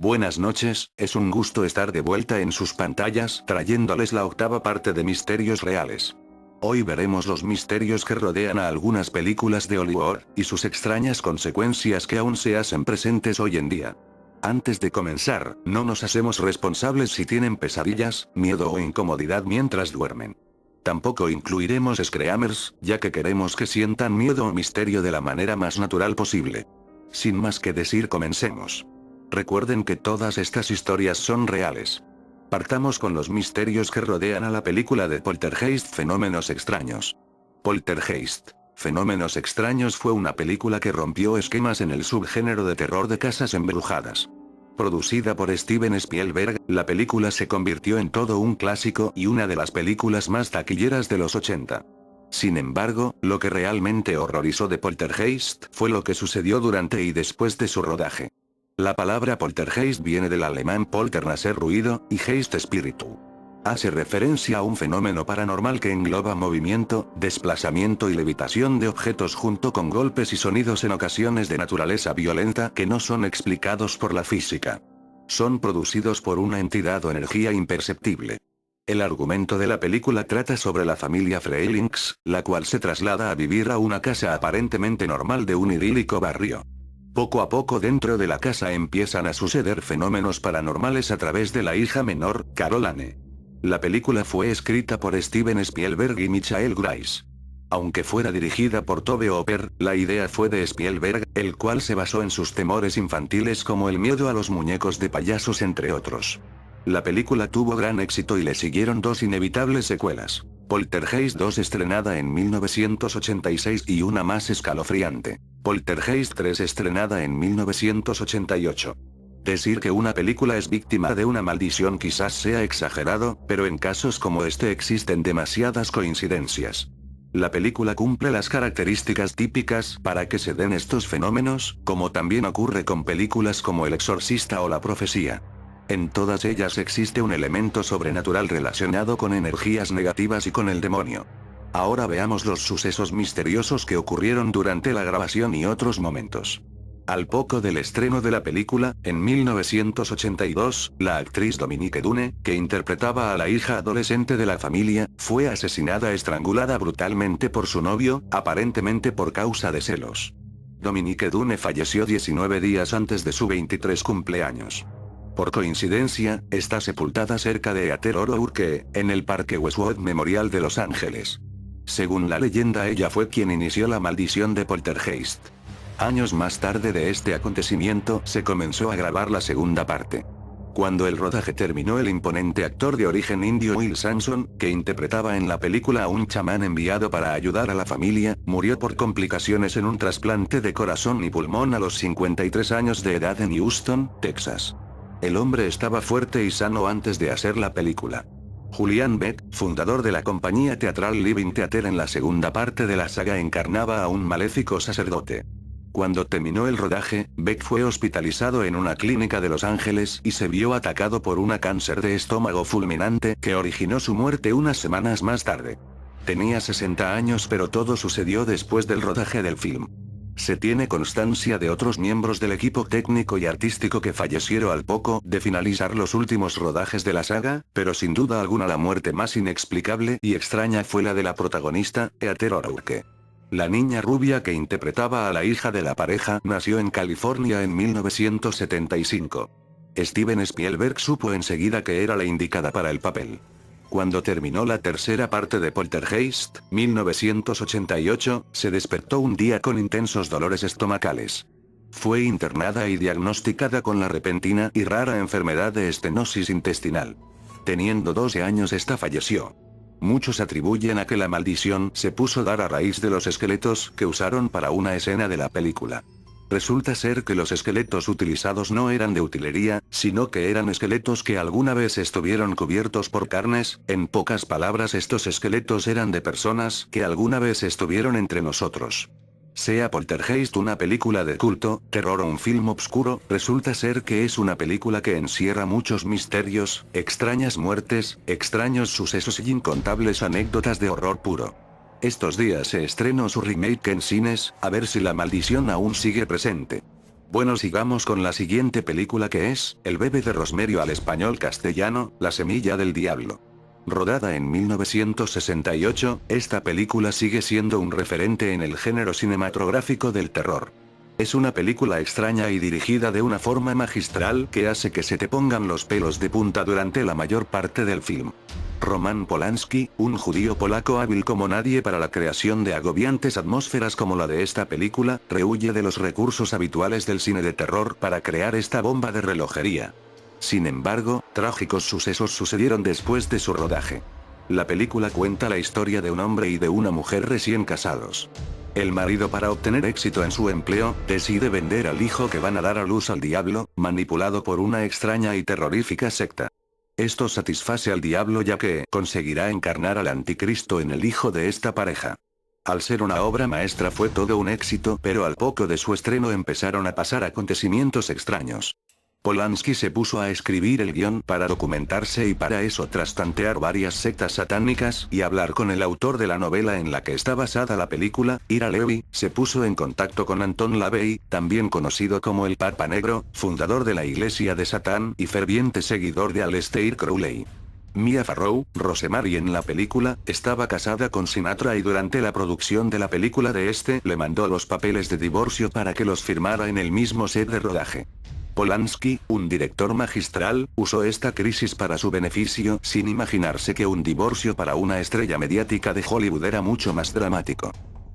Buenas noches, es un gusto estar de vuelta en sus pantallas trayéndoles la octava parte de Misterios Reales. Hoy veremos los misterios que rodean a algunas películas de Hollywood, y sus extrañas consecuencias que aún se hacen presentes hoy en día. Antes de comenzar, no nos hacemos responsables si tienen pesadillas, miedo o incomodidad mientras duermen. Tampoco incluiremos screamers, ya que queremos que sientan miedo o misterio de la manera más natural posible. Sin más que decir, comencemos. Recuerden que todas estas historias son reales. Partamos con los misterios que rodean a la película de Poltergeist, Fenómenos Extraños. Poltergeist, Fenómenos Extraños fue una película que rompió esquemas en el subgénero de terror de casas embrujadas. Producida por Steven Spielberg, la película se convirtió en todo un clásico y una de las películas más taquilleras de los 80. Sin embargo, lo que realmente horrorizó de Poltergeist fue lo que sucedió durante y después de su rodaje. La palabra poltergeist viene del alemán polternaser, ruido, y geist, espíritu. Hace referencia a un fenómeno paranormal que engloba movimiento, desplazamiento y levitación de objetos junto con golpes y sonidos en ocasiones de naturaleza violenta que no son explicados por la física. Son producidos por una entidad o energía imperceptible. El argumento de la película trata sobre la familia Freilings, la cual se traslada a vivir a una casa aparentemente normal de un idílico barrio. Poco a poco dentro de la casa empiezan a suceder fenómenos paranormales a través de la hija menor, Caroline. La película fue escrita por Steven Spielberg y Michael Grice. Aunque fuera dirigida por Tobe Hooper, la idea fue de Spielberg, el cual se basó en sus temores infantiles como el miedo a los muñecos de payasos, entre otros. La película tuvo gran éxito y le siguieron dos inevitables secuelas: Poltergeist 2, estrenada en 1986, y una más escalofriante, Poltergeist 3, estrenada en 1988. Decir que una película es víctima de una maldición quizás sea exagerado, pero en casos como este existen demasiadas coincidencias. La película cumple las características típicas para que se den estos fenómenos, como también ocurre con películas como El Exorcista o La Profecía. En todas ellas existe un elemento sobrenatural relacionado con energías negativas y con el demonio. Ahora veamos los sucesos misteriosos que ocurrieron durante la grabación y otros momentos. Al poco del estreno de la película, en 1982, la actriz Dominique Dunne, que interpretaba a la hija adolescente de la familia, fue asesinada estrangulada brutalmente por su novio, aparentemente por causa de celos. Dominique Dunne falleció 19 días antes de su 23 cumpleaños. Por coincidencia, está sepultada cerca de Eater O'Rourke, en el Parque Westwood Memorial de Los Ángeles. Según la leyenda, ella fue quien inició la maldición de Poltergeist. Años más tarde de este acontecimiento, se comenzó a grabar la segunda parte. Cuando el rodaje terminó, el imponente actor de origen indio Will Sampson, que interpretaba en la película a un chamán enviado para ayudar a la familia, murió por complicaciones en un trasplante de corazón y pulmón a los 53 años de edad en Houston, Texas. El hombre estaba fuerte y sano antes de hacer la película. Julian Beck, fundador de la compañía teatral Living Theater, en la segunda parte de la saga encarnaba a un maléfico sacerdote. Cuando terminó el rodaje, Beck fue hospitalizado en una clínica de Los Ángeles y se vio atacado por una cáncer de estómago fulminante que originó su muerte unas semanas más tarde. Tenía 60 años, pero todo sucedió después del rodaje del film. Se tiene constancia de otros miembros del equipo técnico y artístico que fallecieron al poco de finalizar los últimos rodajes de la saga, pero sin duda alguna la muerte más inexplicable y extraña fue la de la protagonista, Eater O'Rourke. La niña rubia que interpretaba a la hija de la pareja nació en California en 1975. Steven Spielberg supo enseguida que era la indicada para el papel. Cuando terminó la tercera parte de Poltergeist, 1988, se despertó un día con intensos dolores estomacales. Fue internada y diagnosticada con la repentina y rara enfermedad de estenosis intestinal. Teniendo 12 años, esta falleció. Muchos atribuyen a que la maldición se puso a dar a raíz de los esqueletos que usaron para una escena de la película. Resulta ser que los esqueletos utilizados no eran de utilería, sino que eran esqueletos que alguna vez estuvieron cubiertos por carnes. En pocas palabras, estos esqueletos eran de personas que alguna vez estuvieron entre nosotros. Sea Poltergeist una película de culto, terror o un film obscuro, resulta ser que es una película que encierra muchos misterios, extrañas muertes, extraños sucesos y incontables anécdotas de horror puro. Estos días se estrenó su remake en cines, a ver si la maldición aún sigue presente. Bueno, sigamos con la siguiente película, que es El bebé de Rosemary, al español castellano, La semilla del diablo. Rodada en 1968, esta película sigue siendo un referente en el género cinematográfico del terror. Es una película extraña y dirigida de una forma magistral que hace que se te pongan los pelos de punta durante la mayor parte del film. Roman Polanski, un judío polaco hábil como nadie para la creación de agobiantes atmósferas como la de esta película, rehuye de los recursos habituales del cine de terror para crear esta bomba de relojería. Sin embargo, trágicos sucesos sucedieron después de su rodaje. La película cuenta la historia de un hombre y de una mujer recién casados. El marido, para obtener éxito en su empleo, decide vender al hijo que van a dar a luz al diablo, manipulado por una extraña y terrorífica secta. Esto satisface al diablo, ya que conseguirá encarnar al anticristo en el hijo de esta pareja. Al ser una obra maestra fue todo un éxito, pero al poco de su estreno empezaron a pasar acontecimientos extraños. Polanski se puso a escribir el guión para documentarse y para eso, tras tantear varias sectas satánicas y hablar con el autor de la novela en la que está basada la película, Ira Levy, se puso en contacto con Anton LaVey, también conocido como el Papa Negro, fundador de la Iglesia de Satán y ferviente seguidor de Aleister Crowley. Mia Farrow, Rosemary en la película, estaba casada con Sinatra y durante la producción de la película de este le mandó los papeles de divorcio para que los firmara en el mismo set de rodaje. Polanski, un director magistral, usó esta crisis para su beneficio, sin imaginarse que un divorcio para una estrella mediática de Hollywood era mucho más dramático.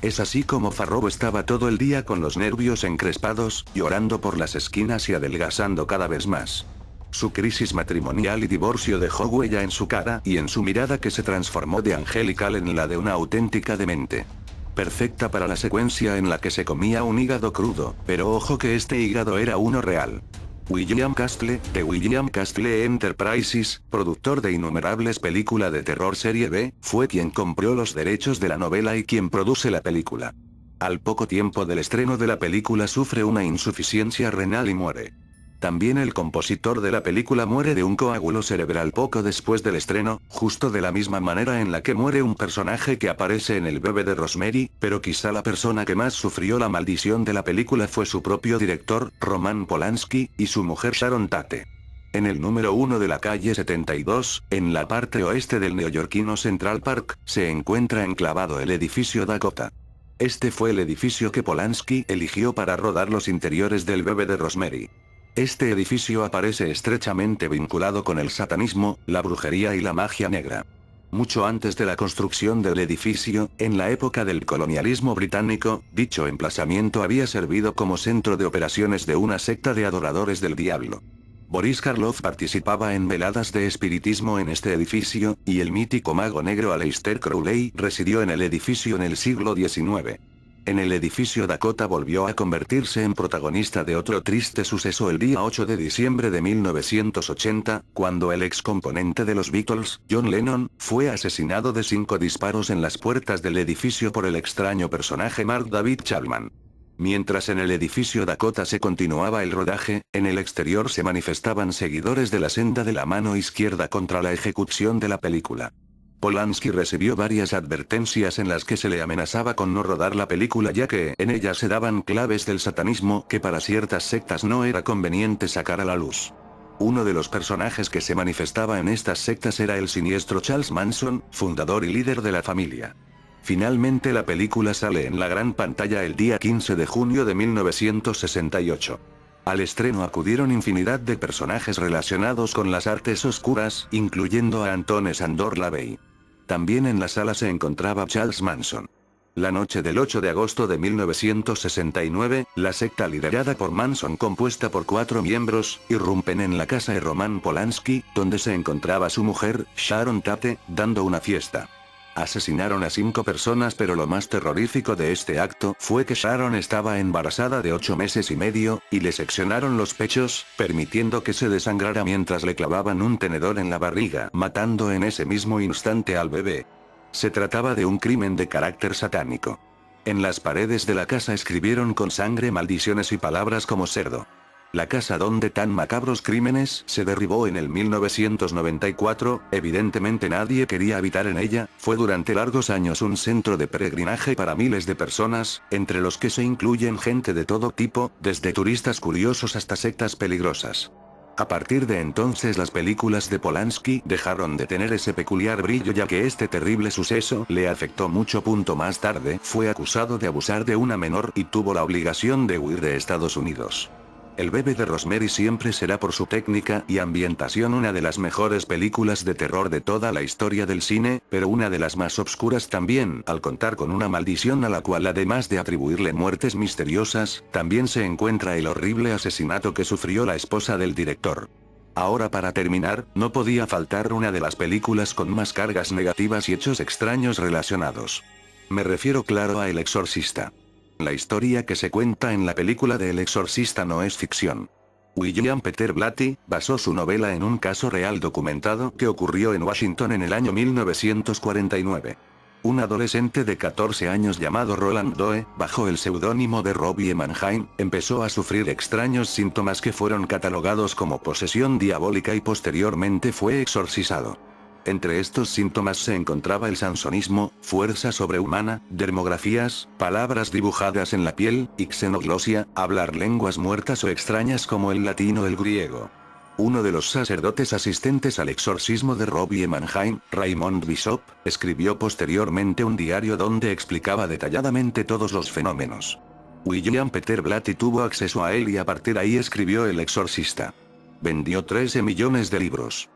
Es así como Farrow estaba todo el día con los nervios encrespados, llorando por las esquinas y adelgazando cada vez más. Su crisis matrimonial y divorcio dejó huella en su cara y en su mirada, que se transformó de angelical en la de una auténtica demente. Perfecta para la secuencia en la que se comía un hígado crudo, pero ojo que este hígado era uno real. William Castle, de William Castle Enterprises, productor de innumerables películas de terror serie B, fue quien compró los derechos de la novela y quien produce la película. Al poco tiempo del estreno de la película sufre una insuficiencia renal y muere. También el compositor de la película muere de un coágulo cerebral poco después del estreno, justo de la misma manera en la que muere un personaje que aparece en El bebé de Rosemary, pero quizá la persona que más sufrió la maldición de la película fue su propio director, Roman Polanski, y su mujer Sharon Tate. En el número 1 de la calle 72, en la parte oeste del neoyorquino Central Park, se encuentra enclavado el edificio Dakota. Este fue el edificio que Polanski eligió para rodar los interiores del bebé de Rosemary. Este edificio aparece estrechamente vinculado con el satanismo, la brujería y la magia negra. Mucho antes de la construcción del edificio, en la época del colonialismo británico, dicho emplazamiento había servido como centro de operaciones de una secta de adoradores del diablo. Boris Karloff participaba en veladas de espiritismo en este edificio, y el mítico mago negro Aleister Crowley residió en el edificio en el siglo XIX. En el edificio Dakota volvió a convertirse en protagonista de otro triste suceso el día 8 de diciembre de 1980, cuando el ex componente de los Beatles, John Lennon, fue asesinado de 5 disparos en las puertas del edificio por el extraño personaje Mark David Chapman. Mientras en el edificio Dakota se continuaba el rodaje, en el exterior se manifestaban seguidores de la senda de la mano izquierda contra la ejecución de la película. Polanski recibió varias advertencias en las que se le amenazaba con no rodar la película, ya que en ellas se daban claves del satanismo que para ciertas sectas no era conveniente sacar a la luz. Uno de los personajes que se manifestaba en estas sectas era el siniestro Charles Manson, fundador y líder de la familia. Finalmente la película sale en la gran pantalla el día 15 de junio de 1968. Al estreno acudieron infinidad de personajes relacionados con las artes oscuras, incluyendo a Anton Szandor LaVey. También en la sala se encontraba Charles Manson. La noche del 8 de agosto de 1969, la secta liderada por Manson, compuesta por 4 miembros, irrumpen en la casa de Roman Polanski, donde se encontraba su mujer, Sharon Tate, dando una fiesta. Asesinaron a 5 personas, pero lo más terrorífico de este acto fue que Sharon estaba embarazada de 8 meses y medio, y le seccionaron los pechos, permitiendo que se desangrara mientras le clavaban un tenedor en la barriga, matando en ese mismo instante al bebé. Se trataba de un crimen de carácter satánico. En las paredes de la casa escribieron con sangre maldiciones y palabras como cerdo. La casa donde tan macabros crímenes se derribó en el 1994, evidentemente nadie quería habitar en ella, fue durante largos años un centro de peregrinaje para miles de personas, entre los que se incluyen gente de todo tipo, desde turistas curiosos hasta sectas peligrosas. A partir de entonces las películas de Polanski dejaron de tener ese peculiar brillo ya que este terrible suceso le afectó mucho. Más tarde, fue acusado de abusar de una menor y tuvo la obligación de huir de Estados Unidos. El bebé de Rosemary siempre será por su técnica y ambientación una de las mejores películas de terror de toda la historia del cine, pero una de las más obscuras también, al contar con una maldición a la cual además de atribuirle muertes misteriosas, también se encuentra el horrible asesinato que sufrió la esposa del director. Ahora para terminar, no podía faltar una de las películas con más cargas negativas y hechos extraños relacionados. Me refiero claro a El Exorcista. La historia que se cuenta en la película de El Exorcista no es ficción. William Peter Blatty basó su novela en un caso real documentado que ocurrió en Washington en el año 1949. Un adolescente de 14 años llamado Roland Doe, bajo el seudónimo de Robbie Mannheim, empezó a sufrir extraños síntomas que fueron catalogados como posesión diabólica y posteriormente fue exorcizado. Entre estos síntomas se encontraba el sansonismo, fuerza sobrehumana, dermografías, palabras dibujadas en la piel, y xenoglosia, hablar lenguas muertas o extrañas como el latino o el griego. Uno de los sacerdotes asistentes al exorcismo de Robbie Mannheim, Raymond Bishop, escribió posteriormente un diario donde explicaba detalladamente todos los fenómenos. William Peter Blatty tuvo acceso a él y a partir de ahí escribió El Exorcista. Vendió 13 millones de libros.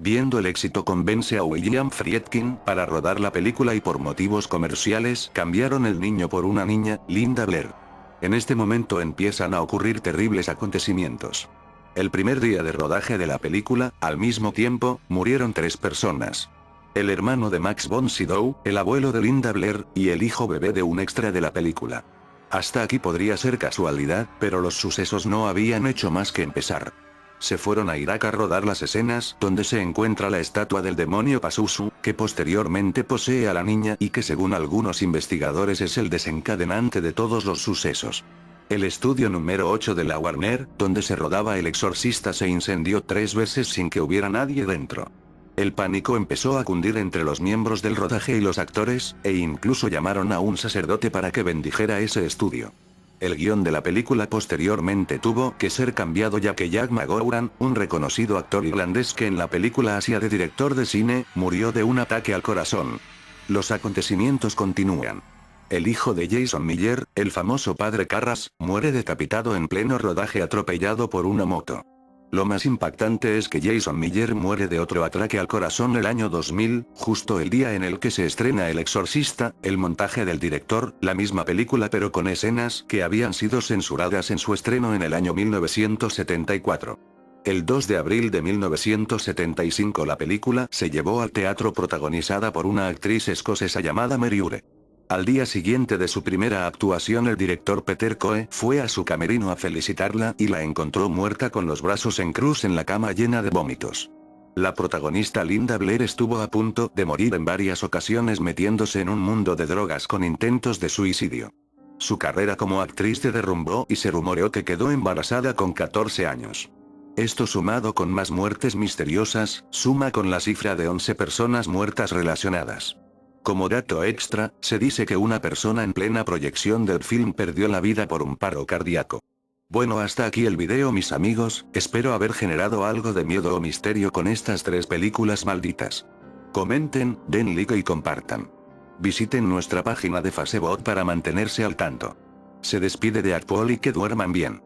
Viendo el éxito convence a William Friedkin para rodar la película y por motivos comerciales cambiaron el niño por una niña, Linda Blair. En este momento empiezan a ocurrir terribles acontecimientos. El primer día de rodaje de la película, al mismo tiempo, murieron 3 personas. El hermano de Max von Sydow, el abuelo de Linda Blair, y el hijo bebé de un extra de la película. Hasta aquí podría ser casualidad, pero los sucesos no habían hecho más que empezar. Se fueron a Irak a rodar las escenas donde se encuentra la estatua del demonio Pazuzu, que posteriormente posee a la niña y que según algunos investigadores es el desencadenante de todos los sucesos. El estudio número 8 de la Warner, donde se rodaba El Exorcista, se incendió 3 veces sin que hubiera nadie dentro. El pánico empezó a cundir entre los miembros del rodaje y los actores, e incluso llamaron a un sacerdote para que bendijera ese estudio. El guión de la película posteriormente tuvo que ser cambiado ya que Jack McGowran, un reconocido actor irlandés que en la película hacía de director de cine, murió de un ataque al corazón. Los acontecimientos continúan. El hijo de Jason Miller, el famoso padre Carras, muere decapitado en pleno rodaje atropellado por una moto. Lo más impactante es que Jason Miller muere de otro ataque al corazón el año 2000, justo el día en el que se estrena El Exorcista, el montaje del director, la misma película pero con escenas que habían sido censuradas en su estreno en el año 1974. El 2 de abril de 1975 la película se llevó al teatro protagonizada por una actriz escocesa llamada Mary Ure. Al día siguiente de su primera actuación el director Peter Coe fue a su camerino a felicitarla y la encontró muerta con los brazos en cruz en la cama llena de vómitos. La protagonista Linda Blair estuvo a punto de morir en varias ocasiones metiéndose en un mundo de drogas con intentos de suicidio. Su carrera como actriz se derrumbó y se rumoreó que quedó embarazada con 14 años. Esto sumado con más muertes misteriosas, suma con la cifra de 11 personas muertas relacionadas. Como dato extra, se dice que una persona en plena proyección del film perdió la vida por un paro cardíaco. Bueno, hasta aquí el video mis amigos, espero haber generado algo de miedo o misterio con estas 3 películas malditas. Comenten, den like y compartan. Visiten nuestra página de Facebook para mantenerse al tanto. Se despide de Akpol y que duerman bien.